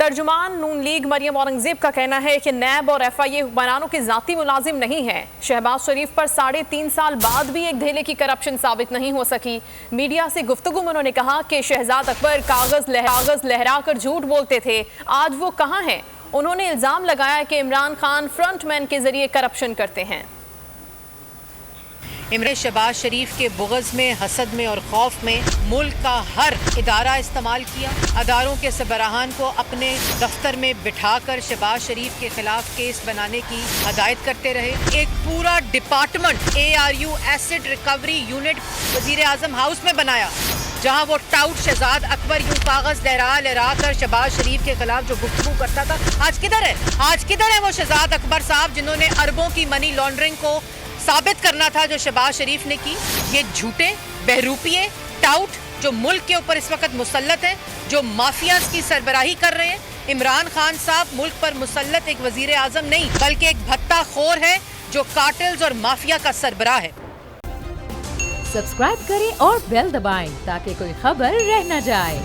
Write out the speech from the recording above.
ترجمان نون لیگ مریم اورنگزیب کا کہنا ہے کہ نیب اور ایف آئی اے حکمرانوں کے ذاتی ملازم نہیں ہیں۔ شہباز شریف پر 3.5 سال بعد بھی ایک دھیلے کی کرپشن ثابت نہیں ہو سکی۔ میڈیا سے گفتگو میں انہوں نے کہا کہ شہزاد اکبر کاغذ لہرا کر جھوٹ بولتے تھے، آج وہ کہاں ہیں؟ انہوں نے الزام لگایا کہ عمران خان فرنٹ مین کے ذریعے کرپشن کرتے ہیں۔ شہباز شریف کے بغض میں، حسد میں اور خوف میں ملک کا ہر ادارہ استعمال کیا۔ اداروں کے سربراہان کو اپنے دفتر میں بٹھا کر شہباز شریف کے خلاف کیس بنانے کی ہدایت کرتے رہے۔ ایک پورا department ARU acid recovery unit وزیر اعظم ہاؤس میں بنایا، جہاں وہ ٹاؤٹ شہزاد اکبر یوں کاغذ لہرا کر شہباز شریف کے خلاف جو گفتگو کرتا تھا، آج کدھر ہے؟ آج کدھر ہے وہ شہزاد اکبر صاحب جنہوں نے اربوں کی منی لانڈرنگ کو ثابت کرنا تھا جو شہباز شریف نے کی؟ یہ جھوٹے بہروپیے ٹاؤٹ جو ملک کے اوپر اس وقت مسلط ہیں، جو مافیاز کی سربراہی کر رہے ہیں۔ عمران خان صاحب ملک پر مسلط ایک وزیر اعظم نہیں بلکہ ایک بھتہ خور ہے جو کارٹلز اور مافیا کا سربراہ ہے۔ سبسکرائب کریں اور بیل دبائیں تاکہ کوئی خبر رہ نہ جائے۔